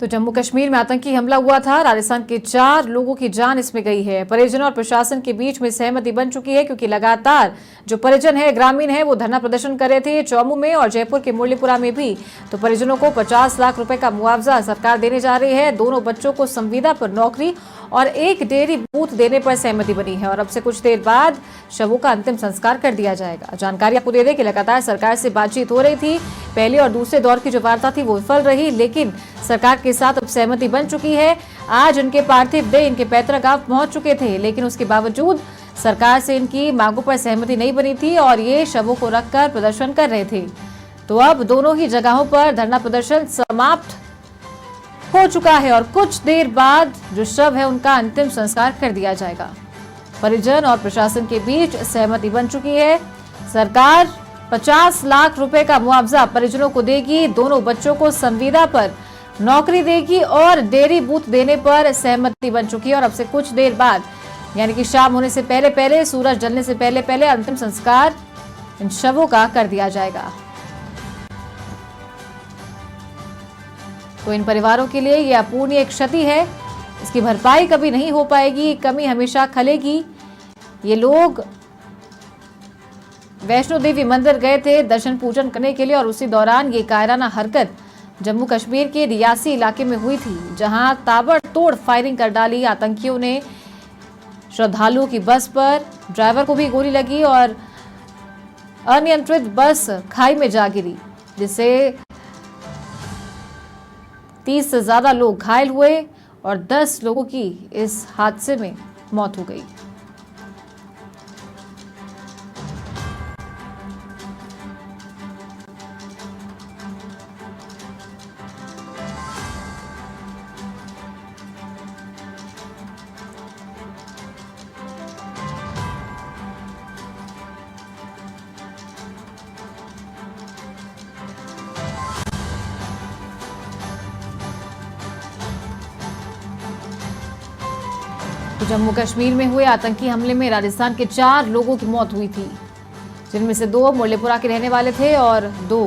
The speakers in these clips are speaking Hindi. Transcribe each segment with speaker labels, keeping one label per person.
Speaker 1: तो जम्मू कश्मीर में आतंकी हमला हुआ था। राजस्थान के 4 लोगों की जान इसमें गई है। परिजनों और प्रशासन के बीच में सहमति बन चुकी है, क्योंकि लगातार जो परिजन है, ग्रामीण है, वो धरना प्रदर्शन कर रहे थे चौमू में और जयपुर के मुरलीपुरा में भी। तो परिजनों को 50 लाख रुपए का मुआवजा सरकार देने जा रही है। दोनों बच्चों को संविदा पर नौकरी और एक डेयरी बूथ देने पर सहमति बनी है और अब से कुछ देर बाद शवों का अंतिम संस्कार कर दिया जाएगा। जानकारी आपको दे दें कि लगातार सरकार से बातचीत हो रही थी। पहले और दूसरे दौर की जो वार्ता थी वो विफल रही, लेकिन सरकार के साथ अब सहमति बन चुकी है। आज उनके पार्थिव देह इनके पैतृक गांव पहुंच चुके थे, लेकिन उसके बावजूद सरकार से इनकी मांगों पर सहमति नहीं बनी थी और ये शवों को रखकर प्रदर्शन कर रहे थे। तो अब दोनों ही जगहों पर धरना प्रदर्शन समाप्त हो चुका है और कुछ देर बाद जो शव है उनका अंतिम संस्कार कर दिया जाएगा। परिजन और प्रशासन के बीच सहमति बन चुकी है। सरकार 50 लाख रुपए का मुआवजा परिजनों को देगी, दोनों बच्चों को संविदा पर नौकरी देगी और डेयरी बूथ देने पर सहमति बन चुकी है और अब से कुछ देर बाद यानी कि शाम होने से पहले पहले, सूरज ढलने से पहले पहले अंतिम संस्कार इन शवों का कर दिया जाएगा। तो इन परिवारों के लिए यह अपूर्णीय क्षति है, इसकी भरपाई कभी नहीं हो पाएगी, कमी हमेशा खलेगी। ये लोग वैष्णो देवी मंदिर गए थे दर्शन पूजन करने के लिए और उसी दौरान ये कायराना हरकत जम्मू कश्मीर के रियासी इलाके में हुई थी, जहां ताबड़तोड़ फायरिंग कर डाली आतंकियों ने। श्रद्धालुओं की बस पर ड्राइवर को भी गोली लगी और अनियंत्रित बस खाई में जा गिरी, जिससे 30 से ज्यादा लोग घायल हुए और 10 लोगों की इस हादसे में मौत हो गई। तो जम्मू कश्मीर में हुए आतंकी हमले में राजस्थान के 4 लोगों की मौत हुई थी, जिनमें से 2 मुरलीपुरा के रहने वाले थे और 2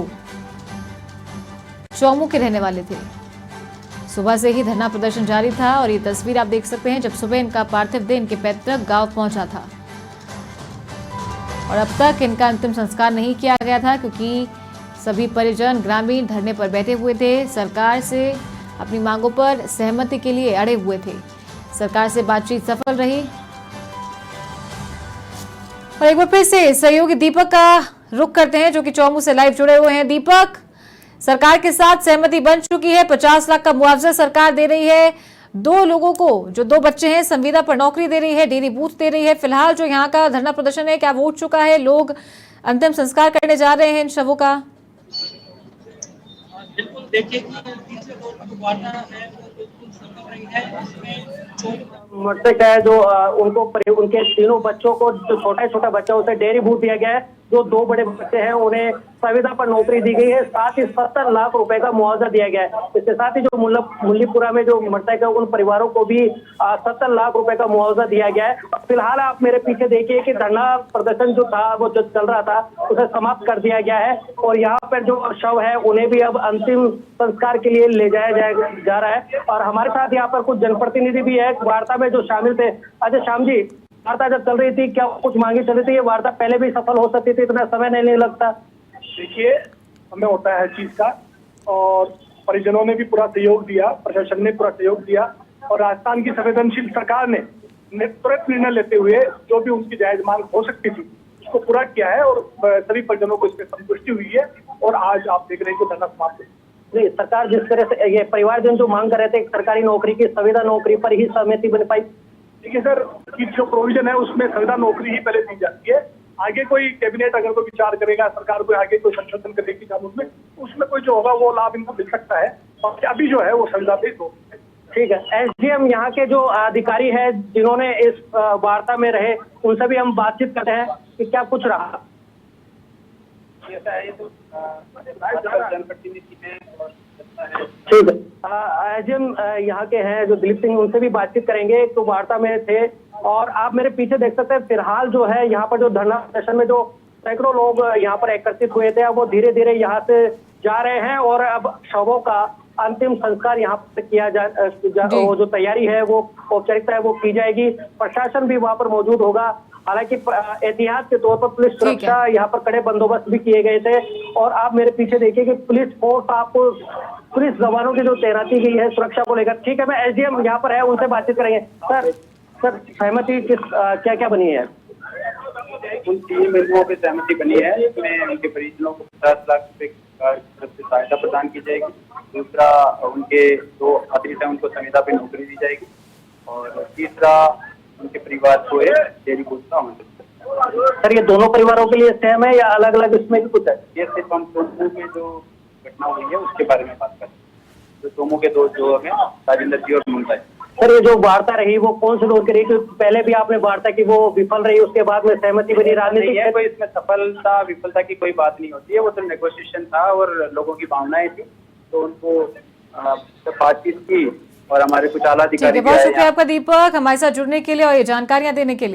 Speaker 1: चौमू के रहने वाले थे। सुबह से ही धरना प्रदर्शन जारी था और ये तस्वीर आप देख सकते हैं जब सुबह इनका पार्थिव देह इनके पैतृक गांव पहुंचा था और अब तक इनका अंतिम संस्कार नहीं किया गया था, क्योंकि सभी परिजन ग्रामीण धरने पर बैठे हुए थे। सरकार से अपनी मांगों पर सहमति के लिए अड़े हुए थे। सरकार से बातचीत सफल रही और एक बार फिर से सहयोगी दीपक का रुख करते हैं, जो कि चौमू से लाइव जुड़े हुए हैं। दीपक, सरकार के साथ सहमति बन चुकी है, 50 लाख का मुआवजा सरकार दे रही है, 2 लोगों को जो 2 बच्चे हैं संविदा पर नौकरी दे रही है, डेयरी बूथ दे रही है। फिलहाल जो यहाँ का धरना प्रदर्शन है, क्या वो उठ चुका है? लोग अंतिम संस्कार करने जा रहे हैं इन शवों का?
Speaker 2: बिल्कुल, देखिए तीसरे दौर की वार्ता है वो बिल्कुल संभव रही है। मृतक है जो उनके तीनों बच्चों को, जो छोटा बच्चा उसे डेयरी बूथ दिया गया है। जो 2 बड़े बच्चे हैं उन्हें संविदा पर नौकरी दी गई है, साथ ही 70 लाख रुपए का मुआवजा दिया गया है। इसके साथ ही जो मुरलीपुरा में जो मृतक है उन परिवारों को भी 70 लाख रुपए का मुआवजा दिया गया है। फिलहाल आप मेरे पीछे देखिए कि धरना प्रदर्शन जो था वो जो चल रहा था उसे समाप्त कर दिया गया है और यहाँ पर जो शव है उन्हें भी अब अंतिम संस्कार के लिए ले जाया जा रहा है। और हमारे साथ यहाँ पर कुछ जनप्रतिनिधि भी है वार्ता में जो शामिल थे। अच्छा श्याम जी, वार्ता जब चल रही थी क्या कुछ मांगे चल रही थी? ये वार्ता पहले भी सफल हो सकती थी, इतना समय नहीं लगता?
Speaker 3: देखिए, हमें होता है हर चीज का और परिजनों ने भी पूरा सहयोग दिया, प्रशासन ने पूरा सहयोग दिया और राजस्थान की संवेदनशील सरकार ने तुरंत निर्णय लेते हुए जो भी उनकी जायज मांग हो सकती थी उसको पूरा किया है और सभी परिजनों को इसमें संतुष्टि हुई है और आज आप देख रहे हैं कि धरना समाप्त है।
Speaker 2: नहीं, सरकार जिस तरह से ये परिवारजन जो मांग कर रहे थे सरकारी नौकरी की, संविदा नौकरी पर ही सहमति बन पाई।
Speaker 3: देखिए सर, की जो प्रोविजन है उसमें संविदा नौकरी ही पहले दी जाती है। आगे कोई कैबिनेट अगर कोई विचार करेगा, सरकार को आगे कोई संशोधन करेगी कानून में, उसमें कोई जो होगा वो लाभ इनको मिल सकता है और अभी जो है वो संविदा पे दो। ठीक है, एसडीएम यहाँ के जो अधिकारी है जिन्होंने इस वार्ता में रहे उनसे भी हम बातचीत करते हैं कि क्या कुछ रहा। ठीक है, एसडीएम यहाँ के हैं जो दिलीप सिंह, उनसे भी बातचीत करेंगे। तो वार्ता में थे और आप मेरे पीछे देख सकते हैं फिलहाल जो है यहाँ पर जो धरना प्रदर्शन में जो सैकड़ों लोग यहाँ पर एकत्रित हुए थे, अब वो धीरे धीरे यहाँ से जा रहे हैं और अब शवों का
Speaker 2: अंतिम संस्कार यहाँ पर किया वो जो तैयारी है, वो औपचारिकता है वो की जाएगी। प्रशासन भी वहाँ पर मौजूद होगा। हालांकि एहतियात के तौर पर पुलिस सुरक्षा यहाँ पर कड़े बंदोबस्त भी किए गए थे। और आप मेरे पीछे देखिए कि पुलिस फोर्स, आपको पुलिस जवानों की जो तैनाती की है सुरक्षा को लेकर। ठीक है, मैं एसडीएम यहाँ पर है, उनसे बातचीत करेंगे। सर सहमति क्या क्या बनी है?
Speaker 4: उन 3 बिंदुओं पर सहमति बनी है। इसमें उनके परिजनों को 50 लाख रुपए की सहायता प्रदान की जाएगी। दूसरा, उनके 2 अतिरिक्त है उनको संविदा पे नौकरी दी जाएगी। और तीसरा, उनके परिवार को एक डेयरी बूथ का आवंटन।
Speaker 2: सर ये दोनों परिवारों के लिए सेम है या अलग अलग इसमें भी कुछ है?
Speaker 4: ये सिर्फ हम टोमो में जो घटना हुई है उसके बारे में बात कर रहे हैं। तो टोमो के 2 जो हैं, राजेंद्र जी और मुंडा जी।
Speaker 2: सर ये जो वार्ता रही वो कौन से दौर की रही? क्योंकि पहले भी आपने वार्ता की, वो विफल रही, उसके बाद में सहमति बनी। राजनीति
Speaker 4: है कोई इसमें सफलता विफलता की कोई बात नहीं होती है। वो तो नेगोशिएशन था और लोगों की भावनाएं थी, तो उनको बातचीत की और हमारे कुछ आला अधिकारी।
Speaker 1: बहुत शुक्रिया आपका दीपक, हमारे साथ जुड़ने के लिए और ये जानकारियां देने के लिए।